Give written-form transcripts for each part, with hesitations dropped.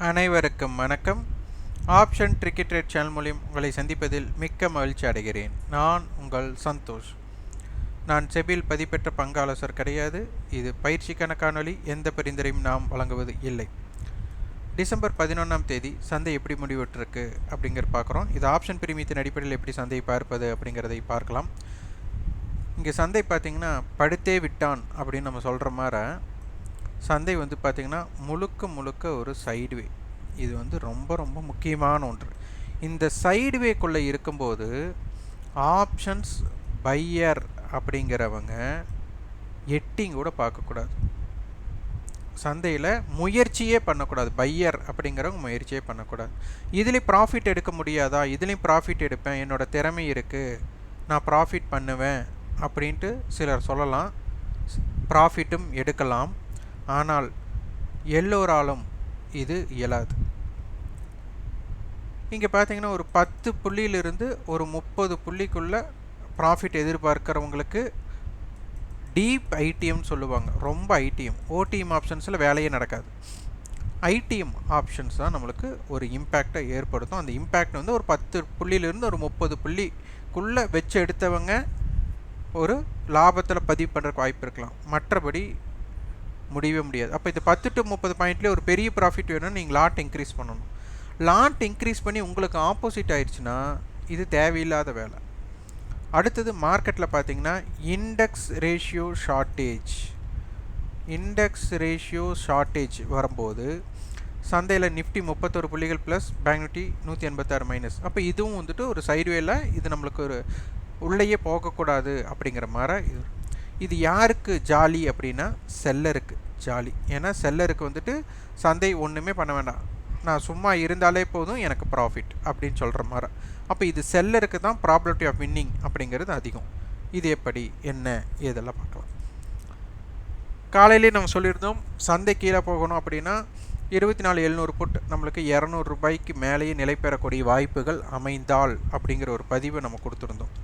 அனைவருக்கும் வணக்கம். Option tricky trade channel மூலம் உங்களை சந்திப்பதில் மிக்க மகிழ்ச்சி அடைகிறேன். நான் உங்கள் சந்தோஷ். நான் செபியில் பதிப்பெற்ற பங்கு ஆலோசகர் கிடையாது. இது பயிற்சிக்கான காணொளி. எந்த பரிந்துரையும் நாம் வழங்குவது இல்லை. டிசம்பர் 11ஆம் தேதி சந்தை எப்படி முடிவுற்றிருக்கு அப்படிங்கிற பார்க்குறோம். இது ஆப்ஷன் பிரீமியத்தின் அடிப்படையில் எப்படி சந்தையை பார்ப்பது அப்படிங்கிறதை பார்க்கலாம். இங்கே சந்தை பார்த்திங்கன்னா படுத்தே விட்டான் அப்படின்னு நம்ம சொல்கிற மாதிரி சந்தை வந்து பார்த்திங்கன்னா முழுக்க ஒரு சைடுவே. இது வந்து ரொம்ப முக்கியமான ஒன்று. இந்த சைடுவேக்குள்ளே இருக்கும்போது ஆப்ஷன்ஸ் பையர் அப்படிங்கிறவங்க எட்டிங் கூட பார்க்கக்கூடாது. சந்தையில் முயற்சியே பண்ணக்கூடாது. பையர் அப்படிங்கிறவங்க முயற்சியே பண்ணக்கூடாது. இதுலேயும் ப்ராஃபிட் எடுக்க முடியாதா? இதுலேயும் ப்ராஃபிட் எடுப்பேன், என்னோடய திறமை இருக்குது, நான் ப்ராஃபிட் பண்ணுவேன் அப்படின்ட்டு சிலர் சொல்லலாம். ப்ராஃபிட்டும் எடுக்கலாம். ஆனால் எல்லோராலும் இது இயலாது. இங்கே பார்த்தீங்கன்னா ஒரு 10 புள்ளியிலிருந்து ஒரு 30 புள்ளிக்குள்ளே ப்ராஃபிட் எதிர்பார்க்குறவங்களுக்கு டீப் ஐடிஎம் சொல்லுவாங்க. ரொம்ப ஐடிஎம், ஓடிஎம் ஆப்ஷன்ஸில் வேலையே நடக்காது. ஐடிஎம் ஆப்ஷன்ஸ் தான் நம்மளுக்கு ஒரு இம்பேக்டை ஏற்படுத்தும். அந்த இம்பேக்ட் வந்து ஒரு 10 புள்ளியிலிருந்து ஒரு 30 புள்ளிக்குள்ளே வச்சு எடுத்தவங்க ஒரு லாபத்தில் பதிவு பண்ணுறதுக்கு வாய்ப்பு இருக்கலாம். மற்றபடி முடியவே முடியாது. அப்போ இது 10 to 30 பாயிண்ட்லேயே ஒரு பெரிய ப்ராஃபிட் வேணும்னா நீங்கள் லாட் இன்க்ரீஸ் பண்ணணும். லாட் இன்க்ரீஸ் பண்ணி உங்களுக்கு ஆப்போசிட் ஆயிடுச்சுன்னா இது தேவையில்லாத வேலை. அடுத்தது மார்க்கெட்டில் பார்த்தீங்கன்னா இண்டெக்ஸ் ரேஷியோ ஷார்ட்டேஜ் வரும்போது சந்தையில் நிஃப்டி 31 புள்ளிகள் ப்ளஸ், பேங்க் நிஃப்டி 186 மைனஸ். அப்போ இதுவும் வந்துட்டு ஒரு சைடுவேல இது நம்மளுக்கு ஒரு உள்ளேயே போகக்கூடாது அப்படிங்கிற மாதிரி. இது யாருக்கு ஜாலி அப்படின்னா செல்லருக்கு ஜாலி. ஏன்னா செல்லருக்கு வந்துட்டு சந்தை ஒன்றுமே பண்ண வேண்டாம், நான் சும்மா இருந்தாலே போதும் எனக்கு ப்ராஃபிட் அப்படின்னு சொல்கிற மாதிரி. அப்போ இது செல்லருக்கு தான் ப்ராபபிலிட்டி ஆஃப் வின்னிங் அப்படிங்கிறது அதிகம். இது எப்படி என்ன இதெல்லாம் பார்க்கலாம். காலையிலே நம்ம சொல்லியிருந்தோம் சந்தை கீழே போகணும் அப்படின்னா 24,700 புட் நம்மளுக்கு 200 ரூபாய்க்கு மேலேயே நிலை பெறக்கூடிய வாய்ப்புகள் அமைந்தால் அப்படிங்கிற ஒரு பதிவை நம்ம கொடுத்துருந்தோம்.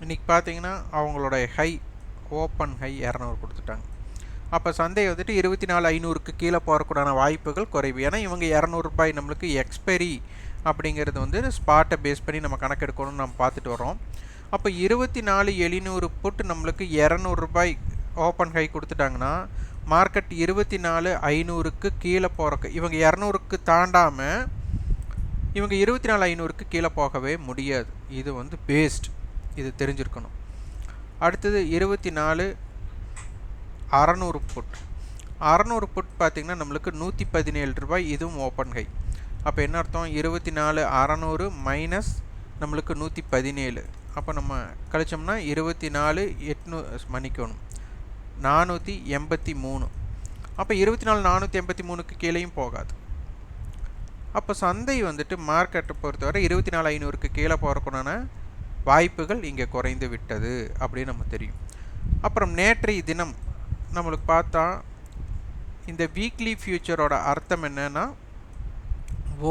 இன்றைக்கி பார்த்தீங்கன்னா அவங்களோட ஹை ஓப்பன் ஹை 200 கொடுத்துட்டாங்க. அப்போ சந்தை வந்துட்டு 24,500க்கு கீழே போகக்கூடான வாய்ப்புகள் குறைவு. ஏன்னா இவங்க 200 ரூபாய் நம்மளுக்கு எக்ஸ்பைரி அப்படிங்கிறது வந்து ஸ்பாட்டை பேஸ் பண்ணி நம்ம கணக்கெடுக்கணும்னு நம்ம பார்த்துட்டு வரோம். அப்போ 24,700 புட்டு நம்மளுக்கு 200 ரூபாய் ஓப்பன் ஹை கொடுத்துட்டாங்கன்னா மார்க்கெட் 24,500க்கு கீழே போகிறக்கு இவங்க 200க்கு தாண்டாமல் இவங்க 24,500க்கு கீழே போகவே முடியாது. இது வந்து பேஸ்ட், இது தெரிஞ்சிருக்கணும். அடுத்தது 24,600 புட். 600 புட் பார்த்திங்கன்னா நம்மளுக்கு 117 ரூபாய், இதுவும் ஓப்பன் ஹை. அப்போ என்ன அர்த்தம்? 24,600 மைனஸ் நம்மளுக்கு 117. அப்போ நம்ம கழிச்சோம்னா 24,800 மன்னிக்கணும் 483. அப்போ 24,483க்கு கீழேயும் போகாது. அப்போ சந்தை வந்துட்டு மார்க்கெட்டை பொறுத்தவரை 24,500க்கு கீழே போகிறக்குண்டான வாய்ப்புகள் இங்கே குறைந்து விட்டது அப்படின்னு நம்ம தெரியும். அப்புறம் நேற்றைய தினம் நம்மளுக்கு பார்த்தா இந்த வீக்லி ஃபியூச்சரோட அர்த்தம் என்னன்னா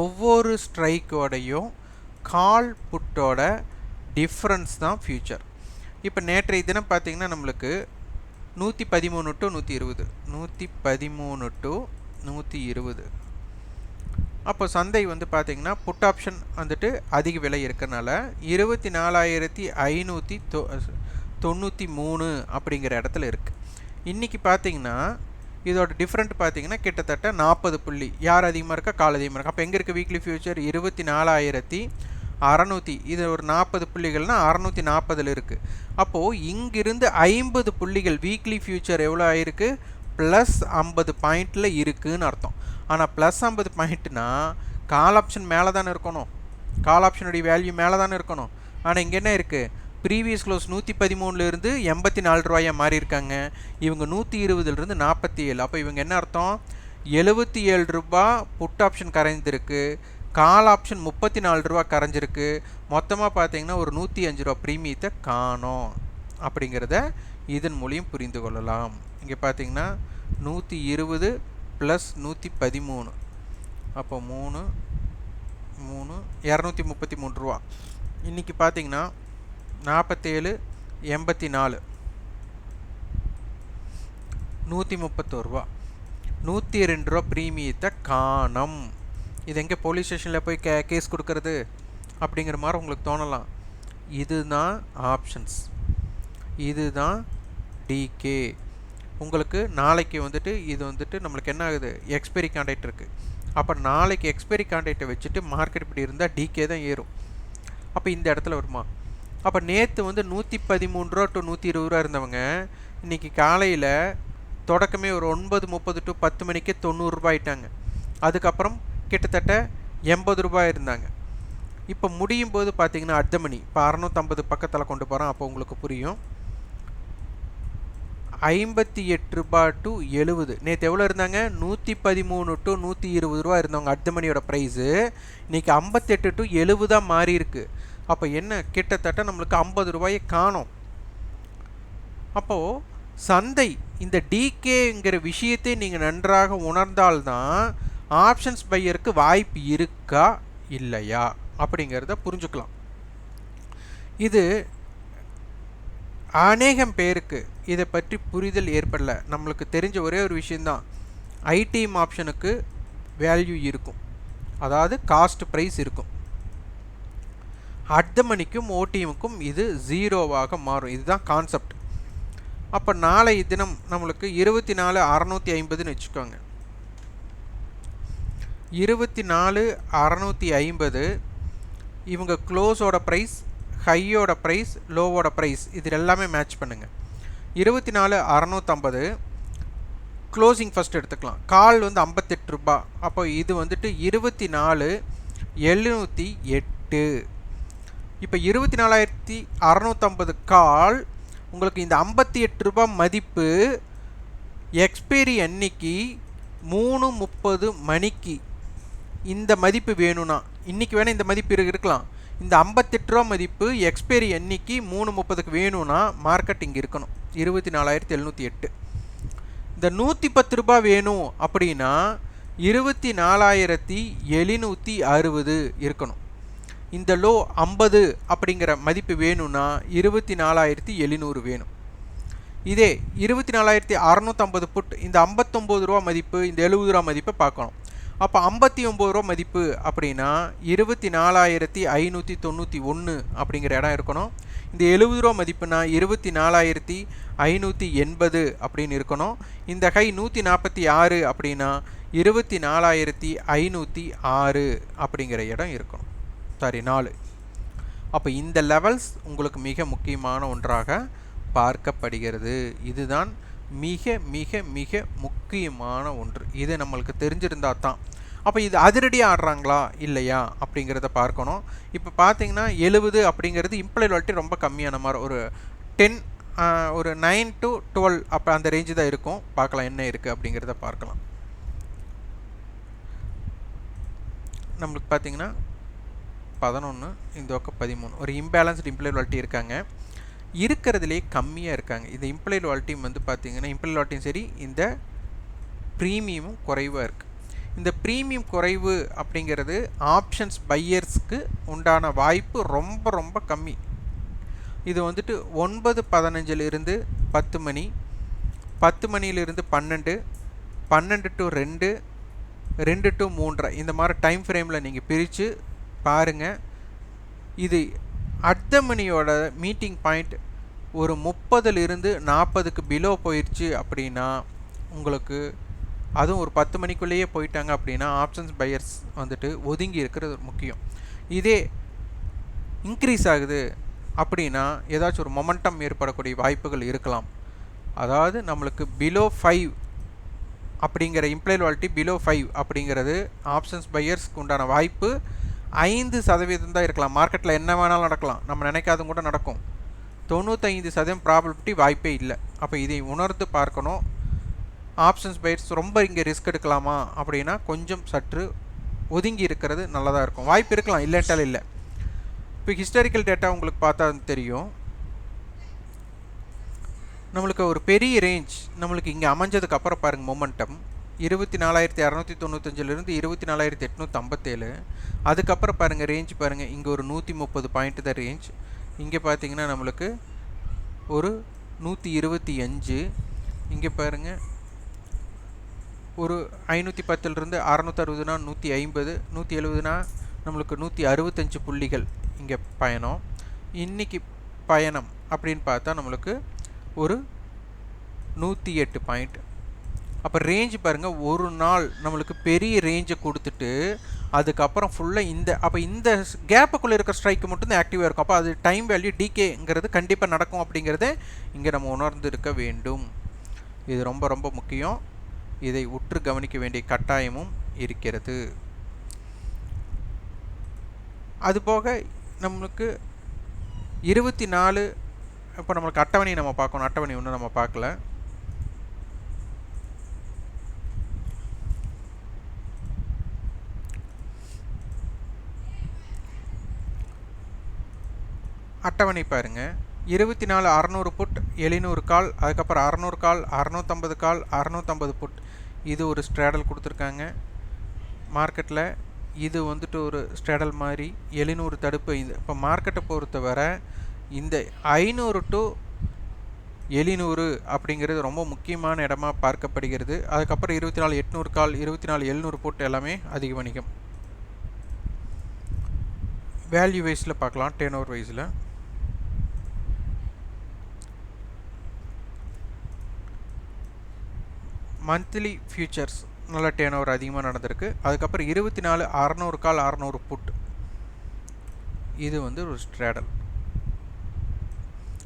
ஒவ்வொரு ஸ்ட்ரைக்கோடையும் கால் புட்டோட டிஃப்ரென்ஸ் தான் ஃபியூச்சர். இப்போ நேற்றைய தினம் பார்த்திங்கன்னா நம்மளுக்கு 113 to 120, 113 to 120. அப்போ சந்தை வந்து பார்த்திங்கன்னா புட் ஆப்ஷன் வந்துட்டு அதிக விலை இருக்கனால 24,593 அப்படிங்கிற இடத்துல இருக்குது. இன்றைக்கி பார்த்திங்கன்னா இதோட டிஃப்ரெண்ட் பார்த்திங்கன்னா கிட்டத்தட்ட 40 புள்ளி. யார் அதிகமாக இருக்கா? கால் அதிகமாக இருக்கா. அப்போ எங்கே இருக்குது வீக்லி ஃபியூச்சர்? 24,600. இது ஒரு 40 புள்ளிகள்னால் 640 இருக்குது. அப்போது இங்கிருந்து 50 புள்ளிகள் வீக்லி ஃபியூச்சர் எவ்வளோ ஆயிருக்கு? ப்ளஸ் 50 பாயிண்டில் இருக்குதுன்னு அர்த்தம். ஆனால் ப்ளஸ் 50 பாயிண்ட்னா கால் ஆப்ஷன் மேலே தானே இருக்கணும், கால் ஆப்ஷனுடைய வேல்யூ மேலே தானே இருக்கணும். ஆனால் இங்கே என்ன இருக்குது? ப்ரீவியஸ் க்ளோஸ் 113லேருந்து 84 ரூபாயாக மாறி இருக்காங்க. இவங்க 120லேருந்து 47. அப்போ இவங்க என்ன அர்த்தம்? 77 ரூபா புட் ஆப்ஷன் கரைஞ்சிருக்கு, கால் ஆப்ஷன் 34 ரூபா கரைஞ்சிருக்கு. மொத்தமாக பார்த்தீங்கன்னா ஒரு 105 ரூபா ப்ரீமியத்தை காணோம் அப்படிங்கிறத இதன் மூலியம் புரிந்து கொள்ளலாம். இங்கே பார்த்தீங்கன்னா 120 ப்ளஸ் 113, அப்போ 3 3 233 ரூபா. இன்றைக்கி பார்த்தீங்கன்னா 47.84 131 ரூபா. 102 ரூபா ப்ரீமியத்தை காணோம். இது எங்கே போலீஸ் ஸ்டேஷனில் போய் கேஸ் கொடுக்கறது அப்படிங்கிற மாதிரி உங்களுக்கு தோணலாம். இதுதான் ஆப்ஷன்ஸ், இதுதான் டிகே. உங்களுக்கு நாளைக்கு வந்துட்டு இது வந்துட்டு நம்மளுக்கு என்ன ஆகுது, எக்ஸ்பைரி கான்ட்ராக்ட் இருக்குது. அப்போ நாளைக்கு எக்ஸ்பைரி கான்ட்ராக்டை வச்சுட்டு மார்க்கெட் இப்படி இருந்தால் டிகே தான் ஏறும். அப்போ இந்த இடத்துல வருமா? அப்போ நேற்று வந்து 113 ரூபா டு 120 ரூபா இருந்தவங்க இன்றைக்கி காலையில் தொடக்கமே ஒரு 9:30 டு 10 மணிக்கு 90 ரூபாய் ஆயிட்டாங்க. அதுக்கப்புறம் கிட்டத்தட்ட 80 ரூபாய் இருந்தாங்க. இப்போ முடியும் போது பார்த்தீங்கன்னா அடுத்த மணி இப்போ 650 பக்கத்தில் கொண்டு போகிறோம். அப்போ உங்களுக்கு புரியும். 58 ரூபாய் டு 70. நேற்று எவ்வளோ இருந்தாங்க? 113 டு 120 ரூபா இருந்தவங்க அடுத்த மணியோட ப்ரைஸு இன்றைக்கி 58 டு 70 தான் மாறி இருக்கு. அப்போ என்ன, கிட்டத்தட்ட நம்மளுக்கு 50 ரூபாயை காணோம். அப்போது சந்தை இந்த டிகேங்கிற விஷயத்தை நீங்கள் நன்றாக உணர்ந்தால்தான் ஆப்ஷன்ஸ் பையருக்கு வாய்ப்பு இருக்கா இல்லையா அப்படிங்கிறத புரிஞ்சுக்கலாம். இது அநேகம் பேருக்கு இதை பற்றி புரிதல் ஏற்படல. நம்மளுக்கு தெரிஞ்ச ஒரே ஒரு விஷயந்தான், ஐடிஎம் ஆப்ஷனுக்கு வேல்யூ இருக்கும், அதாவது காஸ்ட் ப்ரைஸ் இருக்கும். அடுத்த மணிக்கும் ஓடிஎம்முக்கும் இது ஜீரோவாக மாறும். இதுதான் கான்செப்ட். அப்போ நாளை தினம் நம்மளுக்கு 24,650ன்னு வச்சுக்கோங்க. 24,650 இவங்க க்ளோஸோட ப்ரைஸ், ஹையோட ப்ரைஸ், லோவோட ப்ரைஸ் இது எல்லாமே மேட்ச் பண்ணுங்கள். 24,650 க்ளோசிங் ஃபஸ்ட் எடுத்துக்கலாம். கால் வந்து 58 ரூபா. அப்போ இது வந்துட்டு 24,708. இப்போ 24,650 கால் உங்களுக்கு இந்த 58 ரூபா மதிப்பு எக்ஸ்பைரி அன்னைக்கு 3:30 மணிக்கு இந்த மதிப்பு வேணும்னா, இன்றைக்கி வேணால் இந்த மதிப்பு இருக்கலாம். இந்த 58 ரூபா மதிப்பு எக்ஸ்பைரி அன்னைக்கு 3:30க்கு வேணும்னா மார்க்கெட் இங்கே இருக்கணும் 24,708. இந்த 110 ரூபா வேணும் அப்படின்னா 24,760 இருக்கணும். இந்த லோ 50 அப்படிங்கிற மதிப்பு வேணும்னா 24,700 வேணும். இதே 24,650 புட் இந்த 59 ரூபா மதிப்பு, இந்த 70 ரூபா மதிப்பை பார்க்கணும். அப்போ 59 ரூபா மதிப்பு அப்படின்னா 24,591 அப்படிங்கிற இடம் இருக்கணும். இந்த 70 ரூபா மதிப்புனா 24,580 அப்படின்னு இருக்கணும். இந்த ஹை 146 அப்படின்னா 24,506 அப்படிங்கிற இடம் இருக்கணும். சாரி 4. அப்போ இந்த லெவல்ஸ் உங்களுக்கு மிக முக்கியமான ஒன்றாக பார்க்கப்படுகிறது. இதுதான் மிக மிக மிக முக்கியமான ஒன்று. இது நம்மளுக்கு தெரிஞ்சிருந்தா தான். அப்போ இது அதிரடி ஆடுறாங்களா இல்லையா அப்படிங்கிறத பார்க்கணும். இப்போ பார்த்தீங்கன்னா 70 அப்படிங்கிறது இம்ப்ளாய் வாலிட்டி ரொம்ப கம்மியான மாதிரி, ஒரு 10 ஒரு 9 to 12 அப்போ அந்த ரேஞ்சு தான் இருக்கும். பார்க்கலாம் என்ன இருக்குது அப்படிங்கிறத பார்க்கலாம். நம்மளுக்கு பார்த்தீங்கன்னா 11 இந்த பக்கம் 13 ஒரு இம்பேலன்ஸ்டு இம்ப்ளாய் வாலிட்டி இருக்காங்க, இருக்கிறதுலே கம்மியாக இருக்காங்க. இந்த இம்ப்ளாய் வாலிட்டி வந்து பார்த்தீங்கன்னா இம்ப்ளாய் வாலிட்டியும் சரி, இந்த ப்ரீமியமும் குறைவாக இருக்குது. இந்த ப்ரீமியம் குறைவு அப்படிங்கிறது ஆப்ஷன்ஸ் பையர்ஸ்க்கு உண்டான வாய்ப்பு ரொம்ப ரொம்ப கம்மி. இது வந்துட்டு 9:15 10 மணி, 10 மணியிலிருந்து 12, 12 to 2, 2 to 3 இந்த மாதிரி டைம் ஃப்ரேமில் நீங்கள் பிரித்து பாருங்கள். இது அடுத்த மணியோட மீட்டிங் பாயிண்ட் ஒரு 30லிருந்து 40க்கு பிலோ போயிடுச்சு அப்படின்னா, உங்களுக்கு அதுவும் ஒரு 10 மணிக்குள்ளேயே போயிட்டாங்க அப்படின்னா ஆப்ஷன்ஸ் பையர்ஸ் வந்துட்டு ஒதுங்கி இருக்கிறது முக்கியம். இதே இன்க்ரீஸ் ஆகுது அப்படின்னா ஏதாச்சும் ஒரு மொமெண்டம் ஏற்படக்கூடிய வாய்ப்புகள் இருக்கலாம். அதாவது நம்மளுக்கு பிலோ 5 அப்படிங்கிற இம்ப்ளாய் வாலிட்டி பிலோ 5 அப்படிங்கிறது ஆப்ஷன்ஸ் பையர்ஸ்க்கு உண்டான வாய்ப்பு 5% தான் இருக்கலாம். மார்க்கெட்டில் என்ன வேணாலும் நடக்கலாம், நம்ம நினைக்காதும் கூட நடக்கும். 95% ப்ராபபிலிட்டி வாய்ப்பே இல்லை. அப்போ இதை உணர்ந்து பார்க்கணும். ஆப்ஷன்ஸ் பையர்ஸ் ரொம்ப இங்கே ரிஸ்க் எடுக்கலாமா அப்படின்னா கொஞ்சம் சற்று ஒதுங்கி இருக்கிறது நல்லதாக இருக்கும். வாய்ப்பு இருக்கலாம், இல்லைன்ட்டாலும் இல்லை. இப்போ ஹிஸ்டாரிக்கல் டேட்டா உங்களுக்கு பார்த்தா தெரியும். நம்மளுக்கு ஒரு பெரிய ரேஞ்ச் நம்மளுக்கு இங்கே அமைஞ்சதுக்கு அப்புறம் பாருங்கள் மொமெண்டம் 24,695லிருந்து 24,857. அதுக்கப்புறம் பாருங்கள் ரேஞ்ச் பாருங்கள், இங்கே ஒரு 130 பாயிண்ட் தான் ரேஞ்ச். இங்கே பார்த்தீங்கன்னா நம்மளுக்கு ஒரு 125. இங்கே பாருங்கள் ஒரு 510லிருந்து 660னா 150, 170னா நம்மளுக்கு 165 புள்ளிகள் இங்கே பயணம். இன்றைக்கி பயணம் அப்படின்னு பார்த்தா நம்மளுக்கு ஒரு 108 பாயிண்ட். அப்போ ரேஞ்ச் பாருங்கள், ஒரு நாள் நம்மளுக்கு பெரிய ரேஞ்சை கொடுத்துட்டு அதுக்கப்புறம் ஃபுல்லாக இந்த கேப்புக்குள்ளே இருக்கிற ஸ்ட்ரைக்கு மட்டும் தான் ஆக்டிவாக இருக்கும். அப்போ அது டைம் வேல்யூ டிகேங்கிறது கண்டிப்பாக நடக்கும் அப்படிங்கிறத இங்கே நம்ம உணர்ந்து இருக்க வேண்டும். இது ரொம்ப ரொம்ப முக்கியம். இதை உற்று கவனிக்க வேண்டிய கட்டாயமும் இருக்கிறது. அதுபோக நம்மளுக்கு 24 இப்போ நம்மளுக்கு அட்டவணை நம்ம பார்க்கணும். அட்டவணை ஒன்றும் நம்ம பார்க்கல. அட்டவணை பாருங்கள், 24 600 புட் 700 கால், அதுக்கப்புறம் 600 கால் 650 கால் 650 புட். இது ஒரு ஸ்ட்ராடல் கொடுத்துருக்காங்க மார்க்கெட்டில். இது வந்துட்டு ஒரு ஸ்ட்ராடல் மாதிரி 700 தடுப்பு. இது இப்போ மார்க்கெட்டை பொறுத்தவரை இந்த 500 to 700 அப்படிங்கிறது ரொம்ப முக்கியமான இடமா பார்க்கப்படுகிறது. அதுக்கப்புறம் 24 800 கால் 24 700 புட் எல்லாமே அதிக வணிகம். வேல்யூ வைஸில் பார்க்கலாம். டேர்ன் ஓவர் வைஸில் மந்த்லி ஃபியூச்சர்ஸ் நல்ல டேர்ன் ஓவர் அதிகமாக நடந்திருக்கு. அதுக்கப்புறம் 24 600 கால் 600 புட். இது வந்து ஒரு ஸ்ட்ராடல்.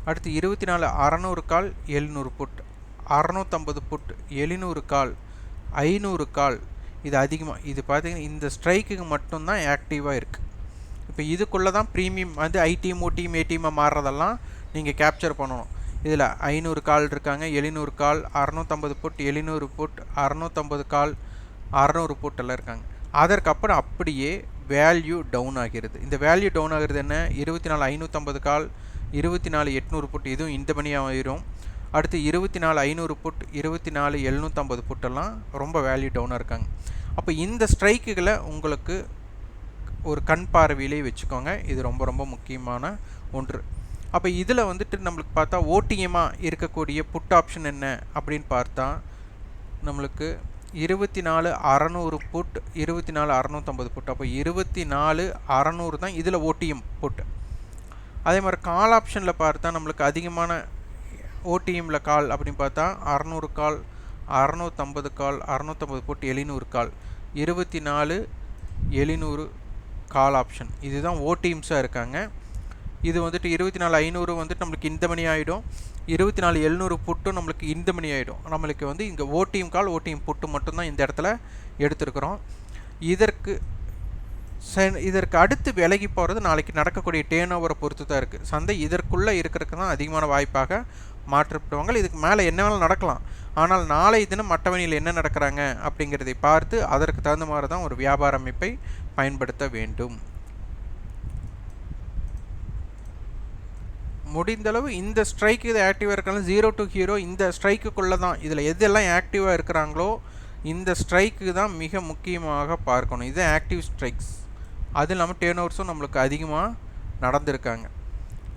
அடுத்து 24 600 கால் 700 புட், 650 புட், 700 கால் 500 கால். இது அதிகமாக, இது பார்த்தீங்கன்னா இந்த ஸ்ட்ரைக்குக்கு மட்டும்தான் ஆக்டிவாக இருக்குது. இப்போ இதுக்குள்ளே தான் ப்ரீமியம் வந்து ஐடிஎம் ஓடிஎம் ஏடிஎம்மாக மாறுறதெல்லாம் நீங்கள் கேப்சர் பண்ணணும். இதில் 500 கால் இருக்காங்க, 700 கால், 650 புட், 700 புட், 650 கால், 600 புட் எல்லாம் இருக்காங்க. அதற்கப்புறம் அப்படியே வேல்யூ டவுன் ஆகிறது. இந்த வேல்யூ டவுன் ஆகிறது என்ன? 24 550 கால், 24 800 புட், இதுவும் இந்த மணியாக ஆயிரும். அடுத்து 24 500 புட், 24 750 புட்டெல்லாம் ரொம்ப வேல்யூ டவுனாக இருக்காங்க. அப்போ இந்த ஸ்ட்ரைக்குகளை உங்களுக்கு ஒரு கண் பார்வையிலே வச்சுக்கோங்க. இது ரொம்ப ரொம்ப முக்கியமான ஒன்று. அப்போ இதில் வந்துட்டு நம்மளுக்கு பார்த்தா ஓடிஎம்மாக இருக்கக்கூடிய புட் ஆப்ஷன் என்ன அப்படின்னு பார்த்தா நம்மளுக்கு 24 600 புட், 24 650 புட். அப்போ 24 600 தான் இதில் ஓடிஎம் புட். அதே மாதிரி கால் ஆப்ஷனில் பார்த்தா நம்மளுக்கு அதிகமான ஓடிஎம்மில் கால் அப்படின்னு பார்த்தா 600 கால், 650 கால், 650 புட், 700 கால், 24 700 கால் ஆப்ஷன். இதுதான் ஓடிஎம்ஸாக இருக்காங்க. இது வந்துட்டு 24 500 வந்துட்டு நம்மளுக்கு இந்த மணி ஆகிடும், 24 700 புட்டும் நம்மளுக்கு இந்த மணி ஆகிடும். நம்மளுக்கு வந்து இங்கே ஓடிஎம் கால் ஓடிஎம் புட்டு மட்டும்தான் இந்த இடத்துல எடுத்துருக்குறோம். இதற்கு அடுத்து விலகி போகிறது நாளைக்கு நடக்கக்கூடிய டேர்ன் ஓவரை பொறுத்து தான் இருக்குது. சந்தை இதற்குள்ளே இருக்கிறதுக்கு தான் அதிகமான வாய்ப்பாக மாற்றப்படுவாங்க. இதுக்கு மேலே என்ன வேணாலும் நடக்கலாம். ஆனால் நாளை தினம் அட்டவணையில் என்ன நடக்கிறாங்க அப்படிங்கிறதை பார்த்து அதற்கு தகுந்த மாதிரி தான் ஒரு வியாபார அமைப்பை பயன்படுத்த வேண்டும். முடிந்தளவு இந்த ஸ்ட்ரைக்கு இது ஆக்டிவாக இருக்காங்க 0 to ஹீரோ இந்த ஸ்ட்ரைக்குள்ளே தான். இதில் எதெல்லாம் ஆக்டிவாக இருக்கிறாங்களோ இந்த ஸ்ட்ரைக்கு தான் மிக முக்கியமாக பார்க்கணும். இது ஆக்டிவ் ஸ்ட்ரைக்ஸ். அது இல்லாமல் டேர்ன் ஓவர்ஸும் நம்மளுக்கு அதிகமாக நடந்திருக்காங்க.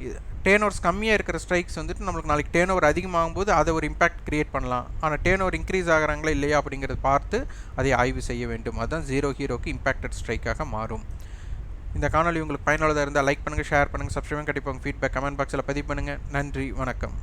இது டேர்ன் ஓவர்ஸ் கம்மியாக இருக்கிற ஸ்ட்ரைக்ஸ் வந்துட்டு நம்மளுக்கு நாளைக்கு டேர்ன் ஓவர் அதிகமாகும் போது அதை ஒரு இம்பாக்ட் க்ரியேட் பண்ணலாம். ஆனால் டேர்ன் ஓவர் இன்க்ரீஸ் ஆகிறாங்களா இல்லையா அப்படிங்கிறத பார்த்து அதை ஆய்வு செய்ய வேண்டும். அதுதான் 0 ஹீரோக்கு இம்பாக்டட் ஸ்ட்ரைக்காக மாறும். இந்த காணொலி உங்களுக்கு பயனுள்ளதாக இருந்தால் லைக் பண்ணுங்கள், ஷேர் பண்ணுங்கள், சப்ஸ்கிரைப் கண்டிப்பாக உங்கள் ஃபீட்பேக் கமெண்ட் பாக்ஸில் பதிவு பண்ணுங்கள். நன்றி, வணக்கம்.